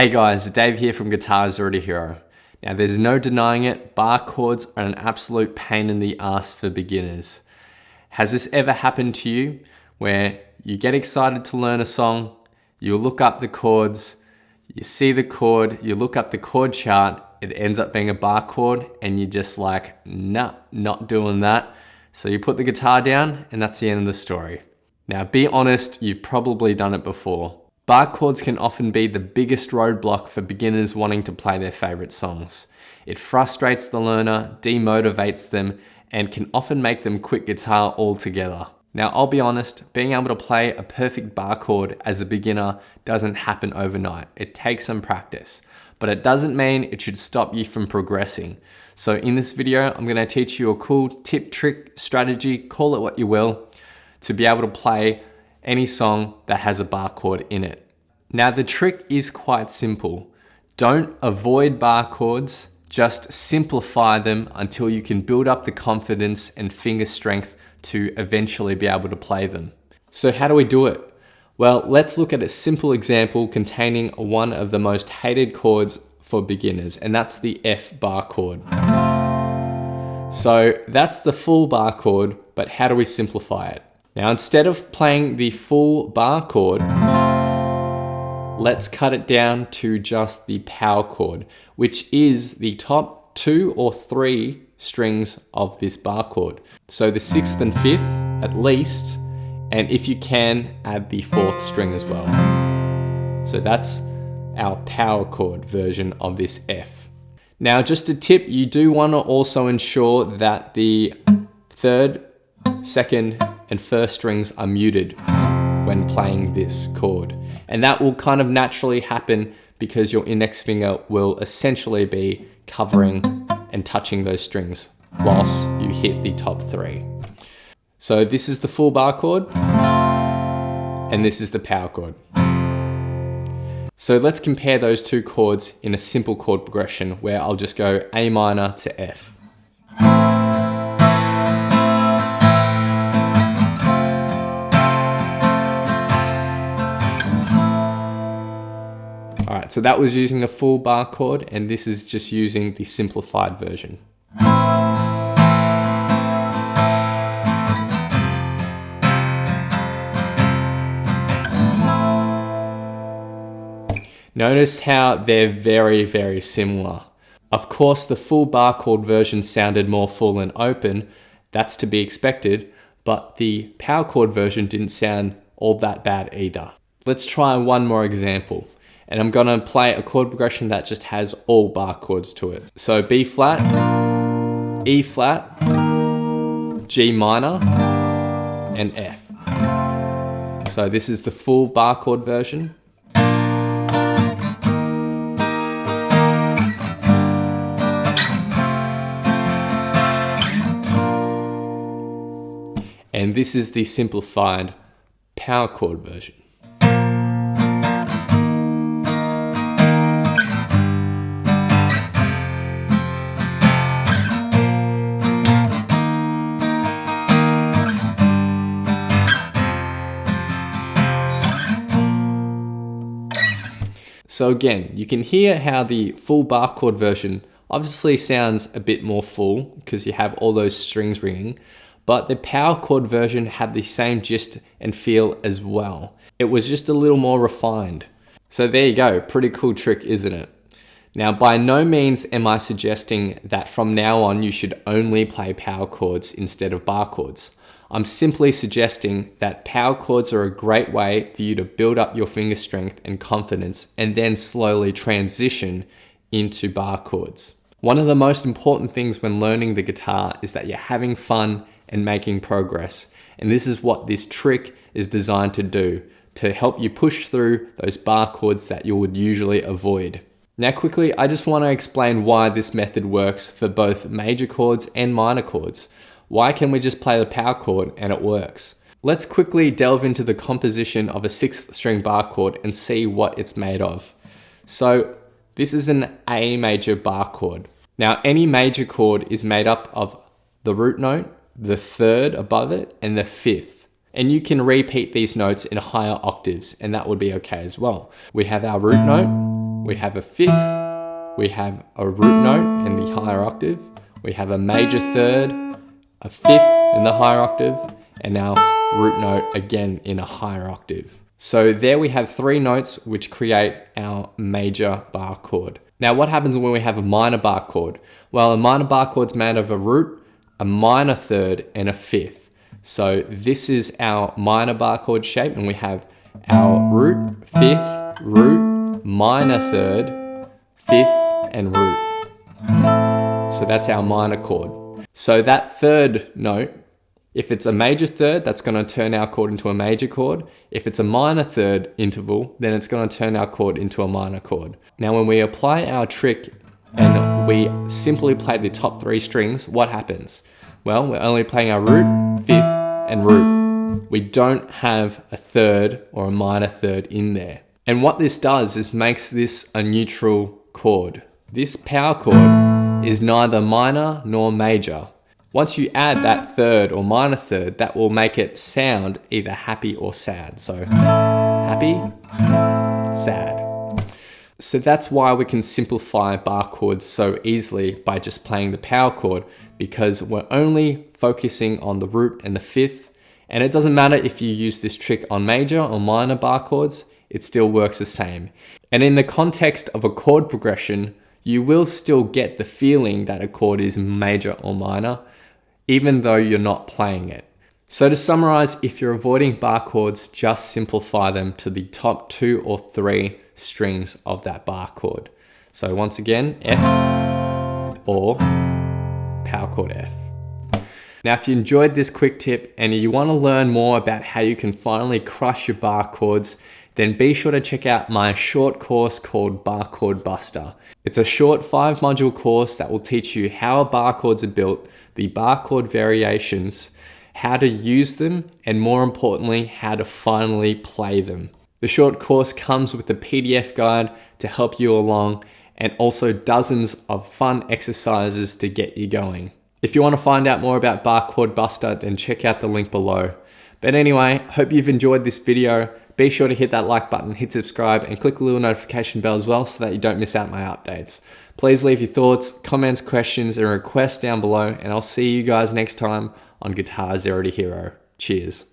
Hey guys, Dave here from Guitar's Already Hero. Now there's no denying it, bar chords are an absolute pain in the ass for beginners. Has this ever happened to you where you get excited to learn a song, you look up the chords, you see the chord, you look up the chord chart, it ends up being a bar chord and you're just like, nah, not doing that. So you put the guitar down and that's the end of the story. Now be honest, you've probably done it before. Bar chords can often be the biggest roadblock for beginners wanting to play their favorite songs. It frustrates the learner, demotivates them, and can often make them quit guitar altogether. Now, I'll be honest, being able to play a perfect bar chord as a beginner doesn't happen overnight. It takes some practice, but it doesn't mean it should stop you from progressing. So in this video, I'm gonna teach you a cool tip, trick, strategy, call it what you will, to be able to play any song that has a bar chord in it. Now the trick is quite simple. Don't avoid bar chords, just simplify them until you can build up the confidence and finger strength to eventually be able to play them. So how do we do it? Well, let's look at a simple example containing one of the most hated chords for beginners, and that's the F bar chord. So that's the full bar chord, but how do we simplify it? Now, instead of playing the full bar chord, let's cut it down to just the power chord, which is the top 2 or 3 strings of this bar chord. So the 6th and 5th at least, and if you can, add the 4th string as well. So that's our power chord version of this F. Now, just a tip, you do want to also ensure that the 3rd, 2nd, and 1st strings are muted when playing this chord. And that will kind of naturally happen because your index finger will essentially be covering and touching those strings whilst you hit the top 3. So this is the full bar chord and this is the power chord. So let's compare those two chords in a simple chord progression where I'll just go A minor to F. Alright, so that was using the full bar chord, and this is just using the simplified version. Notice how they're very, very similar. Of course, the full bar chord version sounded more full and open. That's to be expected, but the power chord version didn't sound all that bad either. Let's try one more example. And I'm gonna play a chord progression that just has all bar chords to it. So B flat, E flat, G minor, and F. So this is the full bar chord version. And this is the simplified power chord version. So again, you can hear how the full bar chord version obviously sounds a bit more full because you have all those strings ringing, but the power chord version had the same gist and feel as well. It was just a little more refined. So there you go, pretty cool trick, isn't it? Now, by no means am I suggesting that from now on you should only play power chords instead of bar chords. I'm simply suggesting that power chords are a great way for you to build up your finger strength and confidence and then slowly transition into bar chords. One of the most important things when learning the guitar is that you're having fun and making progress. And this is what this trick is designed to do, to help you push through those bar chords that you would usually avoid. Now quickly, I just want to explain why this method works for both major chords and minor chords. Why can we just play the power chord and it works? Let's quickly delve into the composition of a 6th string bar chord and see what it's made of. So this is an A major bar chord. Now any major chord is made up of the root note, the 3rd above it, and the 5th. And you can repeat these notes in higher octaves and that would be okay as well. We have our root note, we have a fifth, we have a root note in the higher octave, we have a major third, a fifth in the higher octave, and now root note again in a higher octave. So there we have three notes which create our major bar chord. Now what happens when we have a minor bar chord? Well, a minor bar chord's made of a root, a minor third, and a fifth. So this is our minor bar chord shape, and we have our root, fifth, root, minor third, fifth, and root. So that's our minor chord. So that third note, if it's a major third, that's going to turn our chord into a major chord. If it's a minor third interval, then it's going to turn our chord into a minor chord. Now, when we apply our trick and we simply play the top three strings, what happens? Well, we're only playing our root, fifth, and root. We don't have a third or a minor third in there. And what this does is makes this a neutral chord. This power chord is neither minor nor major. Once you add that third or minor third, that will make it sound either happy or sad. So happy, sad. So that's why we can simplify bar chords so easily by just playing the power chord, because we're only focusing on the root and the fifth. And it doesn't matter if you use this trick on major or minor bar chords, it still works the same. And in the context of a chord progression, you will still get the feeling that a chord is major or minor, even though you're not playing it. So to summarize, if you're avoiding bar chords, just simplify them to the top 2 or 3 strings of that bar chord. So once again, F or power chord F. Now, if you enjoyed this quick tip and you want to learn more about how you can finally crush your bar chords, then be sure to check out my short course called Barre Chord Buster. It's a short 5-module course that will teach you how bar chords are built, the bar chord variations, how to use them, and more importantly, how to finally play them. The short course comes with a PDF guide to help you along, and also dozens of fun exercises to get you going. If you want to find out more about Barre Chord Buster, then check out the link below. But anyway, hope you've enjoyed this video. Be sure to hit that like button, hit subscribe, and click the little notification bell as well so that you don't miss out my updates. Please leave your thoughts, comments, questions, and requests down below, and I'll see you guys next time on Guitar Zero to Hero. Cheers.